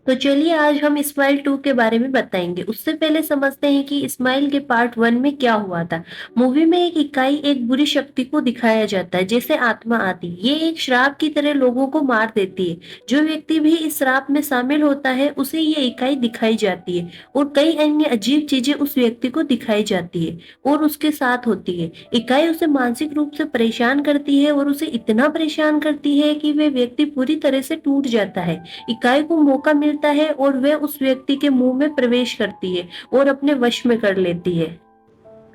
तो चलिए आज हम स्माइल 2 के बारे में बताएँगे। उससे पहले समझते हैं कि स्माइल के पार्ट 1 में क्या हुआ था। मूवी में एक इकाई एक बुरी शक्ति को दिखाया जाता है, जैसे आत्मा आदि। ये एक श्राप की तरह लोगों को मार देती है। जो व्यक्ति भी इस श्राप में शामिल होता है, उसे ये इकाई दिखाई जाती है और कई अन्य अजीब चीज़ें उस व्यक्ति को दिखाई जाती है और उसके साथ होती है। इकाई उसे मानसिक रूप से परेशान करती है और उसे इतना परेशान करती है कि वह व्यक्ति पूरी तरह से टूट जाता है। इकाई को मौका मिलता है और वह उस व्यक्ति के मुंह में प्रवेश करती है और अपने वश में कर लेती है,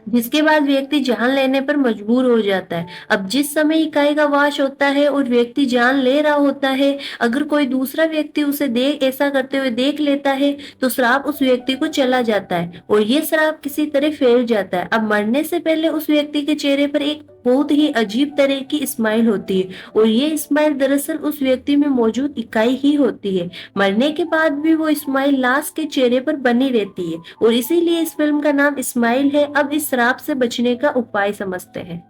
जिसके बाद व्यक्ति जान लेने पर मजबूर हो जाता है। अब जिस समय इकाई का वास होता है और व्यक्ति जान ले रहा होता है, अगर कोई दूसरा व्यक्ति उसे देख ऐसा करते हुए देख लेता है, तो श्राप उस व्यक्ति को चला जाता है और ये श्राप किसी तरह फैल जाता है। अब मरने से पहले उस व्यक्ति के चेहरे पर एक बहुत ही अजीब तरह की स्माइल होती है और ये स्माइल दरअसल उस व्यक्ति में मौजूद इकाई ही होती है। मरने के बाद भी वो स्माइल लाश के चेहरे पर बनी रहती है और इसीलिए इस फिल्म का नाम स्माइल है। अब इस श्राप से बचने का उपाय समझते हैं।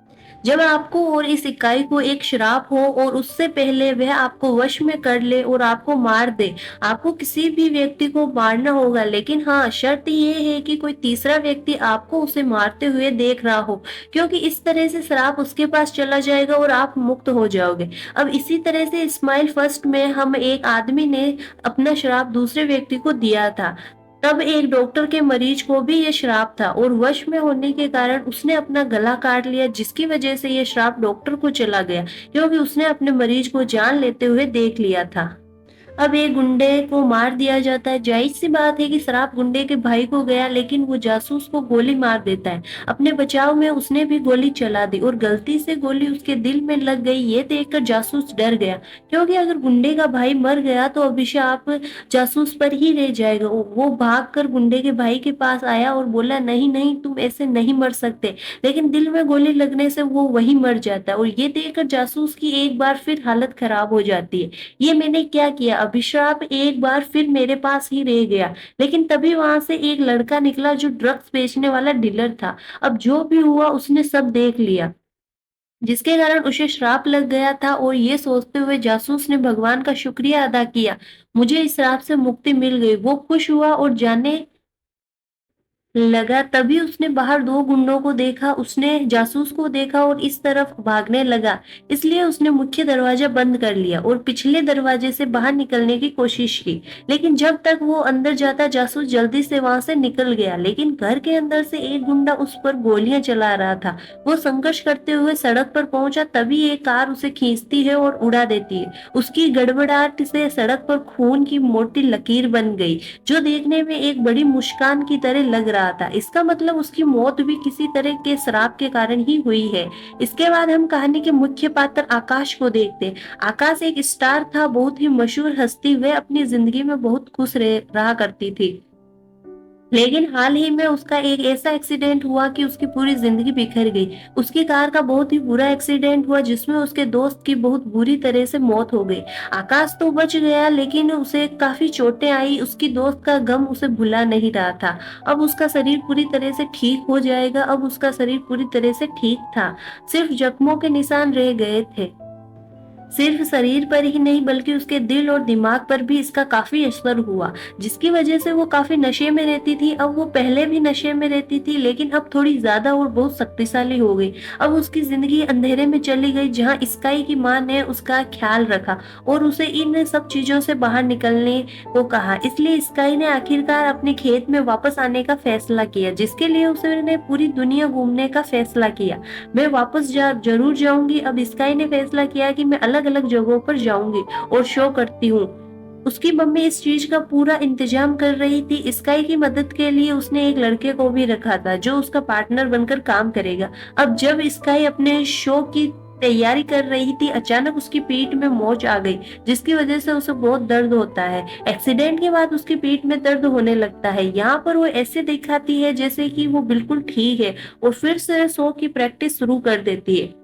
जब आपको और इस इकाई को एक श्राप हो और उससे पहले वह आपको वश में कर ले और आपको मार दे, आपको किसी भी व्यक्ति को मारना होगा, लेकिन हाँ, शर्त ये है कि कोई तीसरा व्यक्ति आपको उसे मारते हुए देख रहा हो, क्योंकि इस तरह से श्राप उसके पास चला जाएगा और आप मुक्त हो जाओगे। अब इसी तरह से स्माइल फर्स्ट में हम एक आदमी ने अपना श्राप दूसरे व्यक्ति को दिया था। तब एक डॉक्टर के मरीज को भी ये श्राप था और वश में होने के कारण उसने अपना गला काट लिया, जिसकी वजह से ये श्राप डॉक्टर को चला गया, क्योंकि उसने अपने मरीज को जान लेते हुए देख लिया था। अब एक गुंडे को मार दिया जाता है। जाहिर सी बात है कि श्राप गुंडे के भाई को गया, लेकिन वो जासूस को गोली मार देता है। अपने बचाव में उसने भी गोली चला दी और गलती से गोली उसके दिल में लग गई। ये देखकर जासूस डर गया, क्योंकि अगर गुंडे का भाई मर गया तो अभिशाप जासूस पर ही रह जाएगा। वो भागकर गुंडे के भाई के पास आया और बोला, नहीं नहीं, तुम ऐसे नहीं मर सकते। लेकिन दिल में गोली लगने से वो वही मर जाता है और ये देखकर जासूस की एक बार फिर हालत खराब हो जाती है। ये मैंने क्या किया, अभिशाप एक बार फिर मेरे पास ही रह गया। लेकिन तभी वहां से एक लड़का निकला जो ड्रग्स बेचने वाला डीलर था। अब जो भी हुआ उसने सब देख लिया, जिसके कारण उसे श्राप लग गया था और ये सोचते हुए जासूस ने भगवान का शुक्रिया अदा किया, मुझे इस श्राप से मुक्ति मिल गई। वो खुश हुआ और जाने लगा। तभी उसने बाहर दो गुंडों को देखा, उसने जासूस को देखा और इस तरफ भागने लगा। इसलिए उसने मुख्य दरवाजा बंद कर लिया और पिछले दरवाजे से बाहर निकलने की कोशिश की। लेकिन जब तक वो अंदर जाता, जासूस जल्दी से वहां से निकल गया। लेकिन घर के अंदर से एक गुंडा उस पर गोलियां चला रहा था। वो संघर्ष करते हुए सड़क पर पहुंचा, तभी एक कार उसे खींचती है और उड़ा देती है। उसकी गड़बड़ाहट से सड़क पर खून की मोटी लकीर बन गई, जो देखने में एक बड़ी मुस्कान की तरह लग रहा था। इसका मतलब उसकी मौत भी किसी तरह के श्राप के कारण ही हुई है। इसके बाद हम कहानी के मुख्य पात्र आकाश को देखते हैं। आकाश एक स्टार था, बहुत ही मशहूर हस्ती। वह अपनी जिंदगी में बहुत खुश रहा करती थी, लेकिन हाल ही में उसका एक ऐसा एक्सीडेंट हुआ कि उसकी पूरी जिंदगी बिखर गई। उसकी कार का बहुत ही बुरा एक्सीडेंट हुआ, जिसमें उसके दोस्त की बहुत बुरी तरह से मौत हो गई। आकाश तो बच गया, लेकिन उसे काफी चोटें आई। उसकी दोस्त का गम उसे भुला नहीं रहा था। अब उसका शरीर पूरी तरह से ठीक हो जाएगा। अब उसका शरीर पूरी तरह से ठीक था, सिर्फ जख्मों के निशान रह गए थे। सिर्फ शरीर पर ही नहीं, बल्कि उसके दिल और दिमाग पर भी इसका काफी असर हुआ, जिसकी वजह से वो काफी नशे में रहती थी। अब वो पहले भी नशे में रहती थी, लेकिन अब थोड़ी ज्यादा और बहुत शक्तिशाली हो गई। अब उसकी जिंदगी अंधेरे में चली गई, जहाँ स्काई की माँ ने उसका ख्याल रखा और उसे इन सब चीजों से बाहर निकलने को कहा। इसलिए स्काई ने आखिरकार अपने खेत में वापस आने का फैसला किया, जिसके लिए उसने पूरी दुनिया घूमने का फैसला किया। मैं वापस जरूर जाऊंगी। अब स्काई ने फैसला किया कि मैं अलग अलग जगहों पर जाऊंगी और शो करती हूँ। उसकी मम्मी इस चीज का पूरा इंतजाम कर रही थी। स्काई की मदद के लिए उसने एक लड़के को भी रखा था, जो उसका पार्टनर बनकर काम करेगा। अब जब स्काई अपने शो की तैयारी कर रही थी, अचानक उसकी पीठ में मोच आ गई, जिसकी वजह से उसे बहुत दर्द होता है। एक्सीडेंट के बाद उसकी पीठ में दर्द होने लगता है। यहाँ पर वो ऐसे दिखाती है जैसे कि वो बिल्कुल ठीक है और फिर से शो की प्रैक्टिस शुरू कर देती है।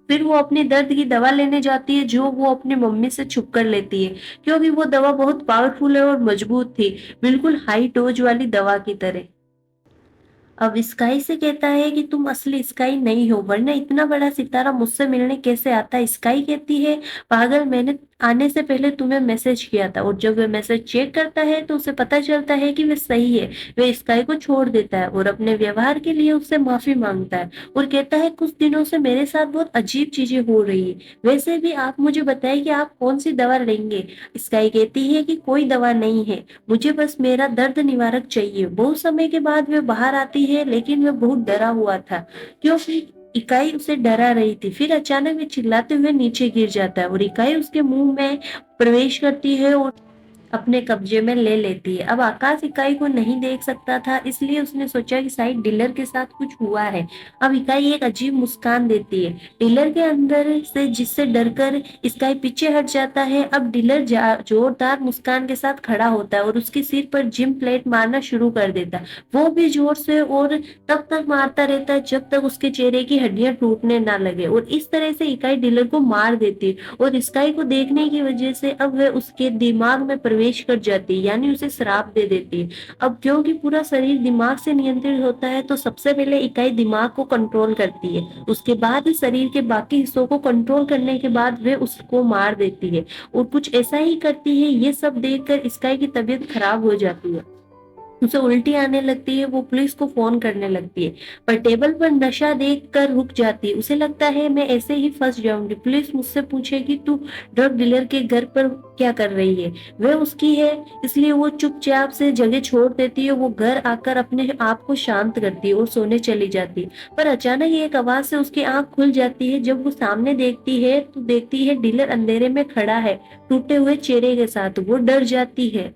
फिर वो अपने दर्द की दवा लेने जाती है, जो वो अपनी मम्मी से छुप कर लेती है, क्योंकि वो दवा बहुत पावरफुल है और मजबूत थी, बिल्कुल हाई डोज वाली दवा की तरह। अब स्काई से कहता है कि तुम असली स्काई नहीं हो, वरना इतना बड़ा सितारा मुझसे मिलने कैसे आता है। स्काई कहती है, पागल, मैंने आने से पहले तुम्हें मैसेज किया था और जब वह मैसेज चेक करता है तो उसे पता चलता है कि वह सही है। वह स्काई को छोड़ देता है और अपने व्यवहार के लिए उससे माफी मांगता है और कहता है कुछ दिनों से मेरे साथ बहुत अजीब चीजें हो रही है। वैसे भी आप मुझे बताइए कि आप कौन सी दवा लेंगे। स्काई कहती है कि कोई दवा नहीं है, मुझे बस मेरा दर्द निवारक चाहिए। बहुत समय के बाद वह बाहर आती है लेकिन वह बहुत डरा हुआ था क्योंकि इकाई उसे डरा रही थी। फिर अचानक वह चिल्लाते हुए नीचे गिर जाता है और इकाई उसके मुंह में प्रवेश करती है और अपने कब्जे में ले लेती है। अब आकाश इकाई को नहीं देख सकता था, इसलिए उसने सोचा कि शायद डीलर के साथ कुछ हुआ है। अब इकाई एक अजीब मुस्कान देती है डीलर के अंदर से, जिससे डरकर स्काई पीछे हट जाता है। अब डीलर जोरदार मुस्कान के साथ खड़ा होता है और उसके सिर पर जिम प्लेट मारना शुरू कर देता है। वो भी जोर से और तब तक मारता रहता है जब तक उसके चेहरे की हड्डियां टूटने ना लगे और इस तरह से इकाई डीलर को मार देती है और स्काई को देखने की वजह से अब वह उसके दिमाग में प्रवेश कर जाती है, यानी उसे श्राप दे देती है। अब क्योंकि पूरा शरीर दिमाग से नियंत्रित होता है तो सबसे पहले इकाई दिमाग को कंट्रोल करती है, उसके बाद ही शरीर के बाकी हिस्सों को कंट्रोल करने के बाद वह उसको मार देती है और कुछ ऐसा ही करती है। ये सब देखकर स्काई की तबीयत खराब हो जाती है, उसे उल्टी आने लगती है। वो पुलिस को फोन करने लगती है पर टेबल पर नशा देखकर रुक जाती है। उसे लगता है मैं ऐसे ही फंस जाऊंगी। पुलिस मुझसे पूछेगी तू ड्रग डीलर के घर पर क्या कर रही है, वह उसकी है, इसलिए वो चुपचाप से जगह छोड़ देती है। वो घर आकर अपने आप को शांत करती है और सोने चली जाती है। पर अचानक एक आवाज से उसकी आंख खुल जाती है। जब वो सामने देखती है तो देखती है डीलर अंधेरे में खड़ा है, टूटे हुए चेहरे के साथ। वो डर जाती है,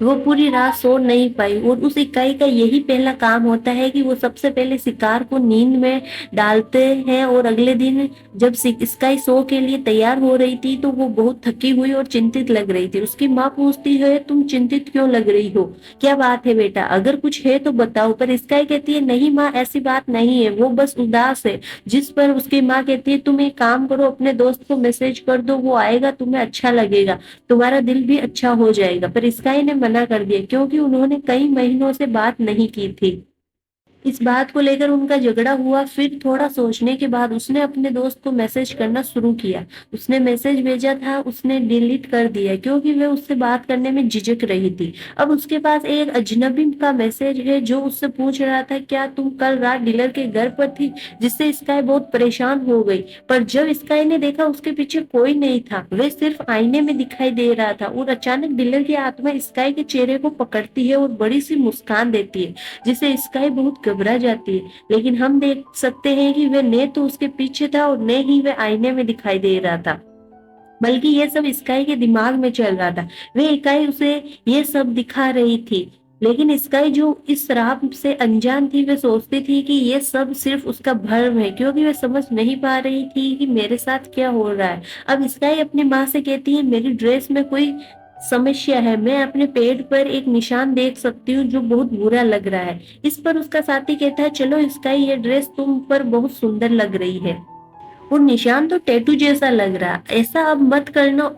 वो पूरी रात सो नहीं पाई और उस इकाई का यही पहला काम होता है कि वो सबसे पहले शिकार को नींद में डालते हैं। और अगले दिन जब स्काई सो के लिए तैयार हो रही थी तो वो बहुत थकी हुई और चिंतित लग रही थी। उसकी माँ पूछती है तुम चिंतित क्यों लग रही हो, क्या बात है बेटा, अगर कुछ है तो बताओ। पर स्काई कहती है नहीं माँ, ऐसी बात नहीं है, वो बस उदास है। जिस पर उसकी माँ कहती है तुम एक काम करो, अपने दोस्त को मैसेज कर दो, वो आएगा, तुम्हें अच्छा लगेगा, तुम्हारा दिल भी अच्छा हो जाएगा। पर स्काई ने मना कर दिया क्योंकि उन्होंने कई महीनों से बात नहीं की थी। इस बात को लेकर उनका झगड़ा हुआ। फिर थोड़ा सोचने के बाद उसने अपने दोस्त को मैसेज करना शुरू किया। उसने मैसेज भेजा था, उसने डिलीट कर दिया क्योंकि वह उससे बात करने में झिझक रही थी। अब उसके पास एक अजनबी का मैसेज है जो उससे पूछ रहा था क्या तुम कल रात डीलर के घर पर थी, जिससे स्काई बहुत परेशान हो गई। पर जब स्काई ने देखा उसके पीछे कोई नहीं था, वह सिर्फ आईने में दिखाई दे रहा था। और अचानक डीलर की आत्मा स्काई के चेहरे को पकड़ती है और बड़ी सी मुस्कान देती है जिससे स्काई बहुत घबरा जाती है। लेकिन हम देख सकते हैं कि वह न तो उसके पीछे था और न ही वह आईने में दिखाई दे रहा था, बल्कि यह सब स्काई के दिमाग में चल रहा था। वह इकाई उसे ये सब दिखा रही थी। लेकिन स्काई जो इस शराब से अनजान थी, वह सोचती थी कि ये सब सिर्फ उसका भ्रम है क्योंकि वह समझ नहीं पा रही थी कि मेरे साथ क्या हो रहा है। अब स्काई अपनी माँ से कहती है मेरी ड्रेस में कोई समस्या है, मैं अपने पेट पर एक निशान देख सकती हूँ जो बहुत बुरा लग रहा है। इस पर उसका साथी कहता है चलो स्काई, ये ड्रेस तुम पर बहुत सुंदर लग रही है और निशान तो टैटू जैसा लग रहा, ऐसा अब मत करना।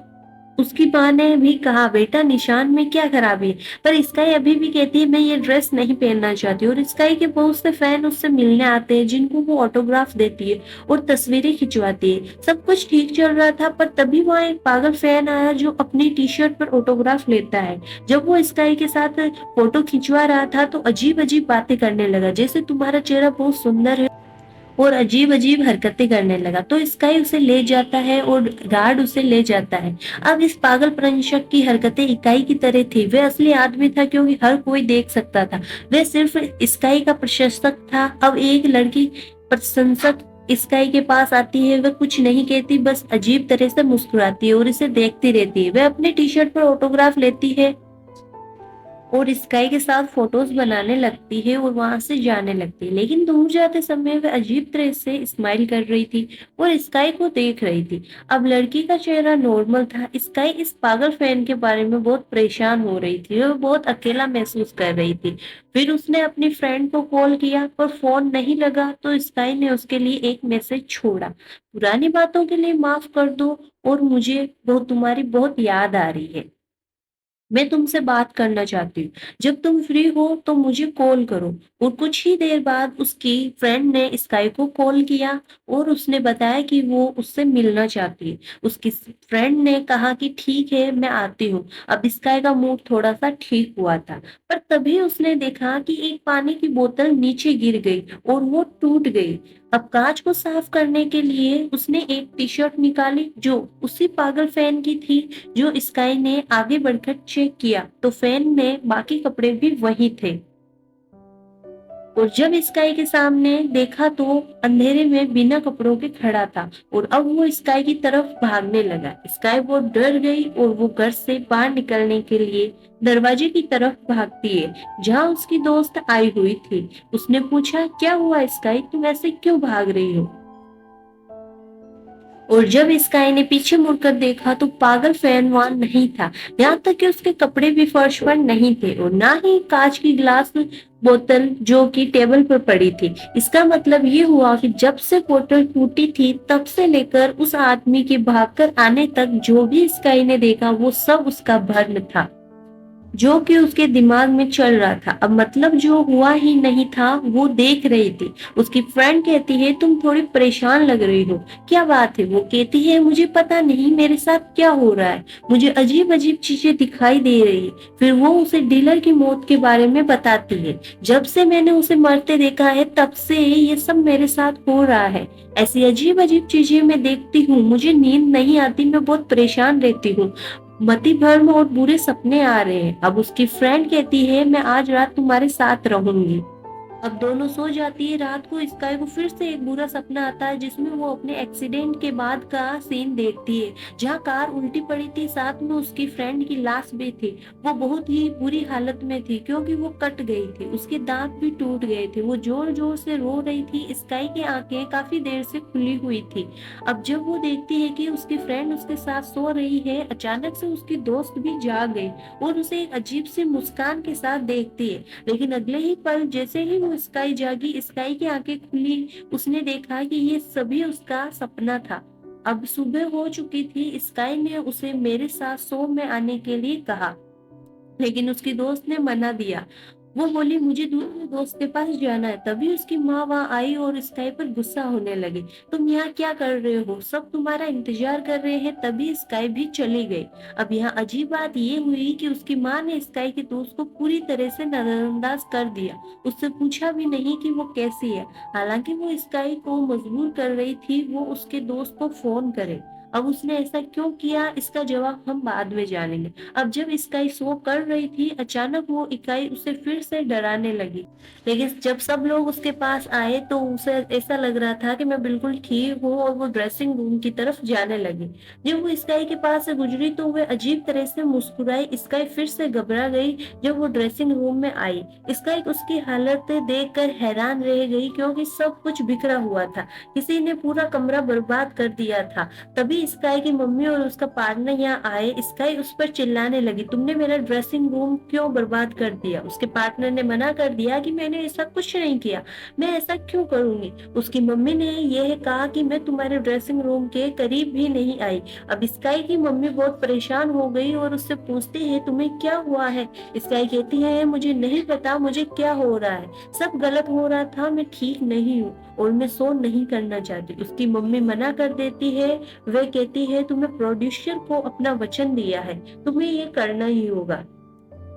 उसकी माँ ने भी कहा बेटा निशान में क्या खराबी है। पर स्काई अभी भी कहती है मैं ये ड्रेस नहीं पहनना चाहती। और स्काई के बहुत से फैन उससे मिलने आते हैं जिनको वो ऑटोग्राफ देती है और तस्वीरें खिंचवाती है। सब कुछ ठीक चल रहा था पर तभी वहाँ एक पागल फैन आया जो अपनी टी शर्ट पर ऑटोग्राफ लेता है। जब वो स्काई के साथ फोटो खिंचवा रहा था तो अजीब अजीब बातें करने लगा, जैसे तुम्हारा चेहरा बहुत सुंदर है, और अजीब अजीब हरकतें करने लगा। तो स्काई उसे ले जाता है और गार्ड उसे ले जाता है। अब इस पागल प्रशंसक की हरकतें इकाई की तरह थी। वह असली आदमी था क्योंकि हर कोई देख सकता था, वह सिर्फ स्काई का प्रशंसक था। अब एक लड़की प्रशंसक स्काई के पास आती है, वह कुछ नहीं कहती, बस अजीब तरह से मुस्कुराती है और इसे देखती रहती है। वह अपने टी शर्ट पर ऑटोग्राफ लेती है और स्काई के साथ फोटोज बनाने लगती है और वहां से जाने लगती है। लेकिन दूर जाते समय वह अजीब तरह से स्माइल कर रही थी और स्काई को देख रही थी। अब लड़की का चेहरा नॉर्मल था। स्काई इस पागल फैन के बारे में बहुत परेशान हो रही थी, वह बहुत अकेला महसूस कर रही थी। फिर उसने अपनी फ्रेंड को कॉल किया पर फोन नहीं लगा तो स्काई ने उसके लिए एक मैसेज छोड़ा, पुरानी बातों के लिए माफ कर दो और मुझे बहुत तुम्हारी बहुत याद आ रही है। मैं तुमसे बात करना चाहती हूँ। जब तुम फ्री हो तो मुझे कॉल करो। और कुछ ही देर बाद उसकी फ्रेंड ने स्काई को कॉल किया और उसने बताया कि वो उससे मिलना चाहती है। उसकी फ्रेंड ने कहा कि ठीक है, मैं आती हूँ। अब स्काई का मूड थोड़ा-सा ठीक हुआ था, पर तभी उसने देखा कि एक पानी की बोतल नीचे गिर गई और वो टूट गई। अब कांच को साफ करने के लिए उसने एक टी-शर्ट निकाली जो उसी पागल फैन की थी। जो स्काई ने आगे बढ़कर चेक किया तो फैन में बाकी कपड़े भी वही थे। और जब स्काई के सामने देखा तो अंधेरे में बिना कपड़ों के खड़ा था और अब वो स्काई की तरफ भागने लगा। स्काई बहुत डर गई और वो घर से बाहर निकलने के लिए दरवाजे की तरफ भागती है जहाँ उसकी दोस्त आई हुई थी। उसने पूछा, क्या हुआ स्काई, तुम ऐसे क्यों भाग रही हो? और जब स्काई ने पीछे मुड़कर देखा तो पागल फैन वहां नहीं था। यहाँ तक कि उसके कपड़े भी फर्श पर नहीं थे और ना ही कांच की ग्लास बोतल जो कि टेबल पर पड़ी थी। इसका मतलब ये हुआ कि जब से बोतल टूटी थी तब से लेकर उस आदमी के भागकर आने तक जो भी स्काई ने देखा वो सब उसका भ्रम था, जो कि उसके दिमाग में चल रहा था। अब मतलब जो हुआ ही नहीं था वो देख रही थी। उसकी फ्रेंड कहती है, तुम थोड़ी परेशान लग रही हो, क्या बात है? वो कहती है, मुझे पता नहीं मेरे साथ क्या हो रहा है, मुझे अजीब अजीब चीजें दिखाई दे रही है। फिर वो उसे डीलर की मौत के बारे में बताती है। जब से मैंने उसे मरते देखा है तब से ये सब मेरे साथ हो रहा है। ऐसी अजीब अजीब चीजें मैं देखती हूँ, मुझे नींद नहीं आती, मैं बहुत परेशान रहती हूँ, मति भ्रम और बुरे सपने आ रहे हैं। अब उसकी फ्रेंड कहती है, मैं आज रात तुम्हारे साथ रहूंगी। अब दोनों सो जाती है। रात को स्काई को फिर से एक बुरा सपना आता है जिसमें वो अपने एक्सीडेंट के बाद का सीन देखती है जहाँ कार उल्टी पड़ी थी, साथ में उसकी फ्रेंड की लाश भी थी। वो बहुत ही बुरी हालत में थी क्योंकि वो कट गई थी, उसके दांत भी टूट गए थे। वो जोर जोर से रो रही थी। स्काई की आंखें काफी देर से खुली हुई थी। अब जब वो देखती है कि उसकी फ्रेंड उसके साथ सो रही है, अचानक से उसकी दोस्त भी जाग गई और उसे एक अजीब सी मुस्कान के साथ देखती है। लेकिन अगले ही पल जैसे ही वो स्काई जागी, स्काई की आंखें खुली, उसने देखा कि ये सभी उसका सपना था। अब सुबह हो चुकी थी। स्काई ने उसे मेरे साथ सो में आने के लिए कहा, लेकिन उसकी दोस्त ने मना दिया। वो बोली, मुझे दूसरे दोस्त के पास जाना है। तभी उसकी माँ वहां आई और स्काई पर गुस्सा होने लगी। तुम यहाँ क्या कर रहे हो, सब तुम्हारा इंतजार कर रहे हैं। तभी स्काई भी चली गई। अब यहाँ अजीब बात ये हुई कि उसकी माँ ने स्काई के दोस्त को पूरी तरह से नजरअंदाज कर दिया। उससे पूछा भी नहीं कि वो कैसी है। हालांकि वो स्काई को मजबूर कर रही थी वो उसके दोस्त को फोन करे। अब उसने ऐसा क्यों किया इसका जवाब हम बाद में जानेंगे। अब जब स्काई सो कर रही थी, अचानक वो इकाई उसे फिर से डराने लगी। लेकिन जब सब लोग उसके पास आए तो उसे ऐसा लग रहा था कि मैं बिल्कुल ठीक हूँ और वो ड्रेसिंग रूम की तरफ जाने लगी। जब वो स्काई के पास से गुजरी तो वह अजीब तरह से मुस्कुराई। स्काई फिर से घबरा गई जब वो ड्रेसिंग रूम में आई। स्काई उसकी हालत देखकर हैरान रह गई क्योंकि सब कुछ बिखरा हुआ था, किसी ने पूरा कमरा बर्बाद कर दिया था। तभी स्काई की मम्मी और उसका पार्टनर यहाँ आए। स्काई उस पर चिल्लाने लगी, तुमने मेरा ड्रेसिंग रूम क्यों बर्बाद कर दिया? उसके पार्टनर ने मना कर दिया कि मैंने ऐसा कुछ नहीं किया, मैं ऐसा क्यों करूंगी। उसकी मम्मी ने यह कहा कि मैं तुम्हारे ड्रेसिंग रूम के करीब भी नहीं आई। अब स्काई की मम्मी बहुत परेशान हो गई और उससे पूछती है, तुम्हें क्या हुआ है? स्काई कहती है, मुझे नहीं पता मुझे क्या हो रहा है, सब गलत हो रहा था, मैं ठीक नहीं हूँ और मैं सो नहीं करना चाहती। उसकी मम्मी मना कर देती है। वह कहती है, तुम्हें प्रोड्यूसर को अपना वचन दिया है, तुम्हें ये करना ही होगा।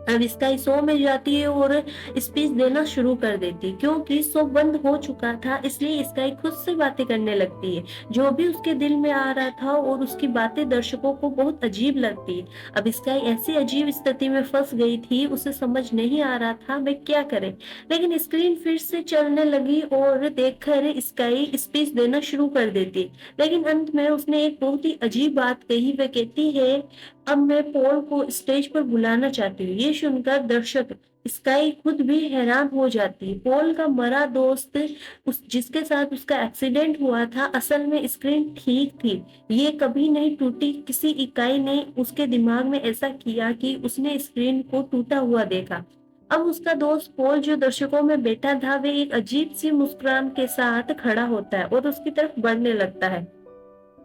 अब स्काई शो में जाती है और स्पीच देना शुरू कर देती है। क्योंकि शो बंद हो चुका था इसलिए स्काई खुद से बातें करने लगती है, जो भी उसके दिल में आ रहा था, और उसकी बातें दर्शकों को बहुत अजीब लगती है। अब स्काई ऐसी अजीब स्थिति में फंस गई थी, उसे समझ नहीं आ रहा था वह क्या करे। लेकिन स्क्रीन फिर से चलने लगी और देखकर स्काई स्पीच देना शुरू कर देती। लेकिन अंत में उसने एक बहुत ही अजीब बात कही। वह कहती है, अब मैं पॉल को स्टेज पर बुलाना चाहती हूँ। ये सुनकर दर्शक, स्काई खुद भी हैरान हो जाती है। पॉल का मरा दोस्त, उस जिसके साथ उसका एक्सीडेंट हुआ था, असल में स्क्रीन ठीक थी, ये कभी नहीं टूटी। किसी इकाई ने उसके दिमाग में ऐसा किया कि उसने स्क्रीन को टूटा हुआ देखा। अब उसका दोस्त पॉल जो दर्शकों में बैठा था, वह एक अजीब सी मुस्कुराहट के साथ खड़ा होता है और उसकी तरफ बढ़ने लगता है।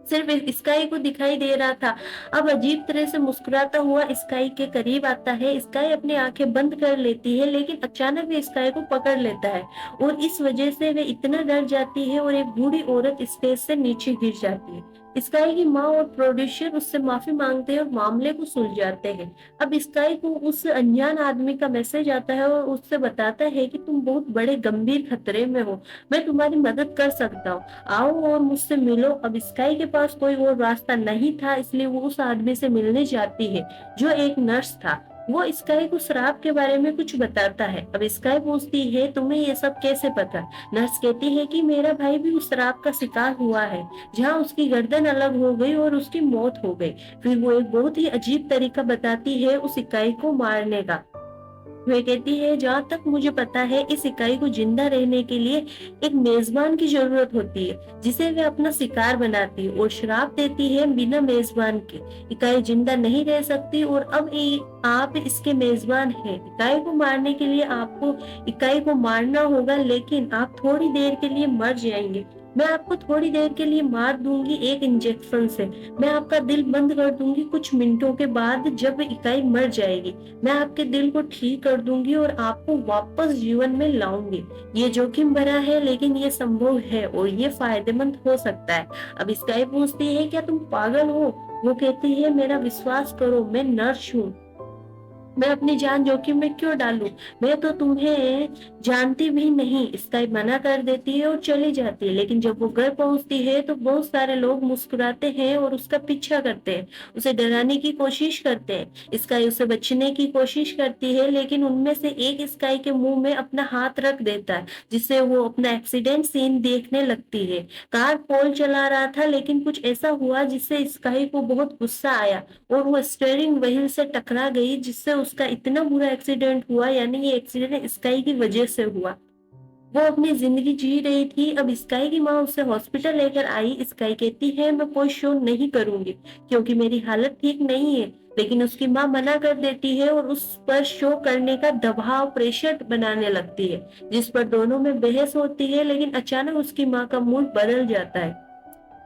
सिर्फ स्काई को दिखाई दे रहा था। अब अजीब तरह से मुस्कुराता हुआ स्काई के करीब आता है। स्काई अपनी आंखें बंद कर लेती है, लेकिन अचानक वे स्काई को पकड़ लेता है और इस वजह से वे इतना डर जाती है और एक बूढ़ी औरत स्टेज से नीचे गिर जाती है। स्काई की माँ और प्रोड्यूसर उससे माफी मांगते हैं और मामले को सुलझाते हैं। अब स्काई को उस अनजान आदमी का मैसेज आता है और उससे बताता है कि तुम बहुत बड़े गंभीर खतरे में हो, मैं तुम्हारी मदद कर सकता हूँ, आओ और मुझसे मिलो। अब स्काई के पास कोई और रास्ता नहीं था, इसलिए वो उस आदमी से मिलने जाती है जो एक नर्स था। वो स्काई को शराब के बारे में कुछ बताता है। अब स्काई पूछती है तुम्हें ये सब कैसे पता? नर्स कहती है कि मेरा भाई भी उस शराब का शिकार हुआ है, जहाँ उसकी गर्दन अलग हो गई और उसकी मौत हो गई। फिर वो एक बहुत ही अजीब तरीका बताती है उस इकाई को मारने का। वे कहती है जहाँ तक मुझे पता है इस इकाई को जिंदा रहने के लिए एक मेजबान की जरूरत होती है, जिसे वे अपना शिकार बनाती है और श्राप देती है बिना मेजबान के इकाई जिंदा नहीं रह सकती। और अब आप इसके मेजबान हैं। इकाई को मारने के लिए आपको इकाई को मारना होगा, लेकिन आप थोड़ी देर के लिए मर जाएंगे। मैं आपको थोड़ी देर के लिए मार दूंगी एक इंजेक्शन से। मैं आपका दिल बंद कर दूंगी। कुछ मिनटों के बाद जब इकाई मर जाएगी, मैं आपके दिल को ठीक कर दूंगी और आपको वापस जीवन में लाऊंगी। ये जोखिम भरा है, लेकिन ये संभव है और ये फायदेमंद हो सकता है। अब स्काई पूछती है क्या तुम पागल हो? वो कहती है मेरा विश्वास करो, मैं नर्स हूँ, मैं अपनी जान जोखिम में क्यों डालूं? मैं तो तुम्हें जानती भी नहीं। स्काई मना कर देती है और चली जाती है। लेकिन जब वो घर पहुंचती है तो बहुत सारे लोग मुस्कुराते हैं और उसका पीछा करते हैं, उसे डराने की कोशिश करते हैं। स्काई उसे बचने की कोशिश करती है, लेकिन उनमें से एक स्काई के मुंह में अपना हाथ रख देता है, जिससे वो अपना एक्सीडेंट सीन देखने लगती है। कार पोल चला रहा था, लेकिन कुछ ऐसा हुआ जिससे स्काई को बहुत गुस्सा आया और वो स्टीयरिंग व्हील से टकरा गई, जिससे उसका इतना बुरा एक्सीडेंट हुआ। यानी ये एक्सीडेंट स्काई की वजह से हुआ। वो अपनी जिंदगी जी रही थी। अब स्काई की माँ उसे हॉस्पिटल लेकर आई। स्काई कहती है मैं कोई शो नहीं करूंगी क्योंकि मेरी हालत ठीक नहीं है, लेकिन उसकी माँ मना कर देती है और उस पर शो करने का दबाव प्रेशर बनाने लगती है, जिस पर दोनों में बहस होती है। लेकिन अचानक उसकी माँ का मूड बदल जाता है।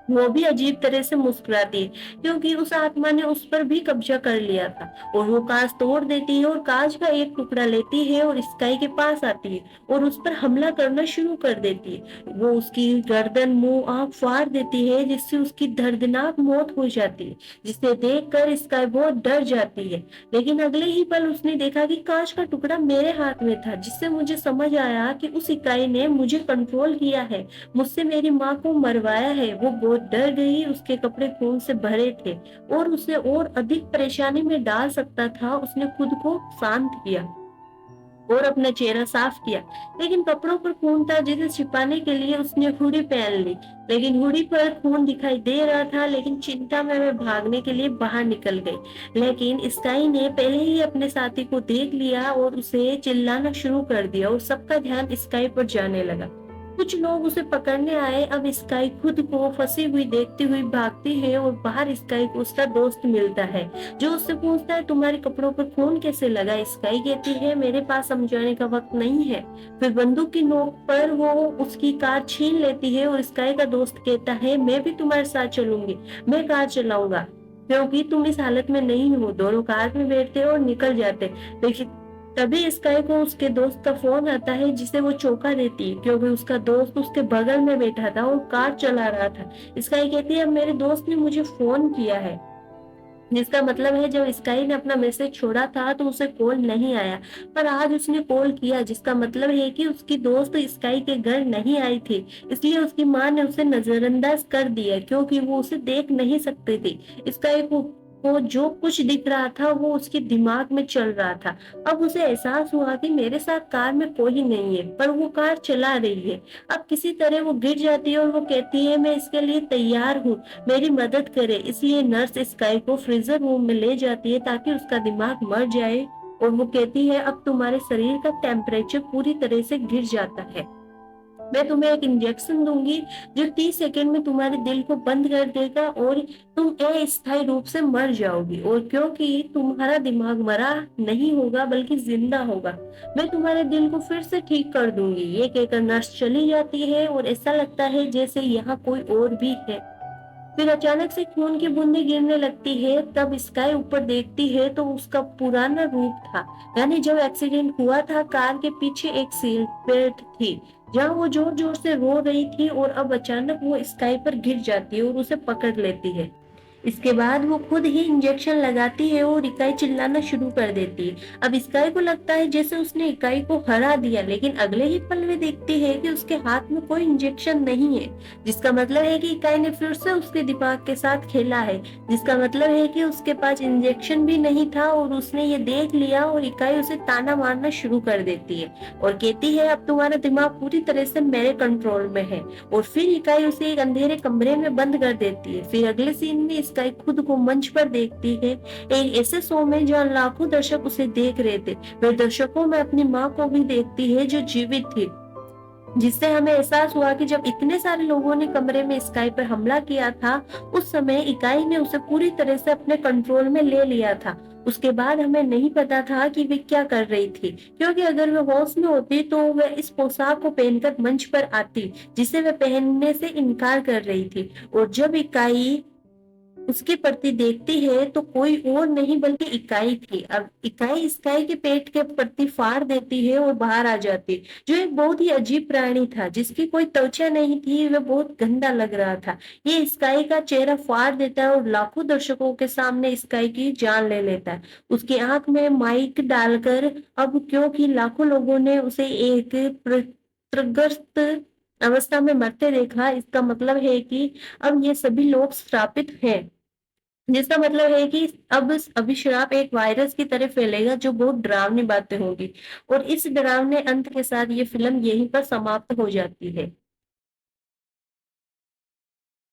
वो भी अजीब तरह से मुस्कुराती है, क्योंकि उस आत्मा ने उस पर भी कब्जा कर लिया था। और वो कांच तोड़ देती है और कांच का एक टुकड़ा लेती है और स्काई के पास आती है और उस पर हमला करना शुरू कर देती है। वो उसकी गर्दन, मुंह, आंख फाड़ देती है, जिससे उसकी दर्दनाक मौत हो जाती है, जिसे देखकर स्काई बहुत डर जाती है। लेकिन अगले ही पल उसने देखा कि कांच का टुकड़ा मेरे हाथ में था, जिससे मुझे समझ आया कि उस इकाई ने मुझे कंट्रोल किया है, मुझसे मेरी माँ को मरवाया है। वो बहुत डर गई, उसके कपड़े खून से भरे थे और उसे और अधिक परेशानी में डाल सकता था। उसने खुद को शांत किया और अपना चेहरा साफ किया, लेकिन कपड़ों पर खून था, जिसे छिपाने के लिए उसने हुडी पहन ली। लेकिन हुडी पर खून दिखाई दे रहा था, लेकिन चिंता में वह भागने के लिए बाहर निकल गई। लेकिन स्काई ने पहले ही अपने साथी को देख लिया और उसे चिल्लाना शुरू कर दिया और सबका ध्यान स्काई पर जाने लगा। कुछ लोग उसे पकड़ने आए। अब स्काई खुद को फंसी हुई देखती हुई भागती है और बाहर स्काई को उसका दोस्त मिलता है, जो उससे पूछता है तुम्हारे कपड़ों पर खून कैसे लगा? स्काई कहती है मेरे पास समझाने का वक्त नहीं है। फिर बंदूक की नोक पर वो उसकी कार छीन लेती है और स्काई का दोस्त कहता है मैं भी तुम्हारे साथ चलूंगी, मैं कार चलाऊंगा क्योंकि तुम इस हालत में नहीं हो। दोनों कार में बैठते और निकल जाते। लेकिन तभी स्काई को उसके दोस्त का फोन आता है, जिसे वो चौंका देती है, क्योंकि उसका दोस्त उसके बगल में बैठा था और कार चला रहा था। स्काई कहती है अब मेरे दोस्त ने मुझे फोन किया है, जिसका मतलब है जब स्काई ने अपना मैसेज छोड़ा था तो उसे कॉल नहीं आया, पर आज उसने कॉल किया, जिसका मतलब है कि उसकी दोस्त स्काई के घर नहीं आई थी। इसलिए उसकी माँ ने उसे नजरअंदाज कर दिया, क्योंकि वो उसे देख नहीं सकती थी। स्काई को जो कुछ दिख रहा था वो उसके दिमाग में चल रहा था। अब उसे एहसास हुआ कि मेरे साथ कार में कोई नहीं है, पर वो कार चला रही है। अब किसी तरह वो गिर जाती है और वो कहती है मैं इसके लिए तैयार हूँ, मेरी मदद करे। इसलिए नर्स स्काई को फ्रीजर रूम में ले जाती है ताकि उसका दिमाग मर जाए और वो कहती है अब तुम्हारे शरीर का टेम्परेचर पूरी तरह से गिर जाता है, मैं तुम्हें एक इंजेक्शन दूंगी जो 30 सेकंड में तुम्हारे दिल को बंद कर देगा और तुम अस्थायी रूप से मर जाओगी। और क्योंकि तुम्हारा दिमाग मरा नहीं होगा बल्कि जिंदा होगा, मैं तुम्हारे दिल को फिर से ठीक कर दूंगी। ये कहकर नर्स चली जाती है और ऐसा लगता है जैसे यहाँ कोई और भी है। फिर अचानक से खून की बूंदें गिरने लगती है, तब स्काई ऊपर देखती है तो उसका पुराना रूप था। यानी जब एक्सीडेंट हुआ था, कार के पीछे एक सीट बेल्ट थी, जहाँ वो जोर जोर से रो रही थी, और अब अचानक वो स्काई पर गिर जाती है और उसे पकड़ लेती है। इसके बाद वो खुद ही इंजेक्शन लगाती है और इकाई चिल्लाना शुरू कर देती है। अब स्काई को लगता है जैसे उसने इकाई को हरा दिया, लेकिन अगले ही पल में देखती है कि उसके हाथ में कोई इंजेक्शन नहीं है, जिसका मतलब है कि इकाई ने फिर से उसके दिमाग के साथ खेला है, जिसका मतलब है कि उसके पास इंजेक्शन भी नहीं था और उसने ये देख लिया, और इकाई उसे ताना मारना शुरू कर देती है और कहती है अब तुम्हारा दिमाग पूरी तरह से मेरे कंट्रोल में है। और फिर इकाई उसे एक अंधेरे कमरे में बंद कर देती है। फिर अगले सीन में स्काई खुद को मंच पर देखती है, एक ऐसे शो में जहाँ लाखों दर्शक उसे देख रहे थे। वह दर्शकों में अपनी माँ को भी देखती है जो जीवित थी, जिससे हमें एहसास हुआ कि जब इतने सारे लोगों ने कमरे में स्काई पर हमला किया था, उस समय इकाई ने उसे पूरी तरह से अपने कंट्रोल में ले लिया था। उसके बाद हमें नहीं पता था कि वे क्या कर रही थी, क्योंकि अगर वह होश में होती तो वह इस पोशाक को पहनकर मंच पर आती, जिसे वह पहनने से इनकार कर रही थी। और जब इकाई उसके प्रति देखती है तो कोई और नहीं बल्कि इकाई थी। अब इकाई स्काई के पेट के प्रति फाड़ देती है और बाहर आ जाती है, जो एक बहुत ही अजीब प्राणी था, जिसकी कोई त्वचा नहीं थी, वह बहुत गंदा लग रहा था। ये स्काई का चेहरा फाड़ देता है और लाखों दर्शकों के सामने स्काई की जान ले लेता है, उसकी आंख में माइक डालकर। अब क्योंकि लाखों लोगों ने उसे एक प्रग्रस्त अवस्था में मरते देखा, इसका मतलब है कि अब ये सभी लोग श्रापित हैं, जिसका मतलब है कि अब अभिश्राप एक वायरस की तरह फैलेगा जो बहुत डरावनी बातें होगी। और इस डरावने अंत के साथ ये फिल्म यहीं पर समाप्त हो जाती है।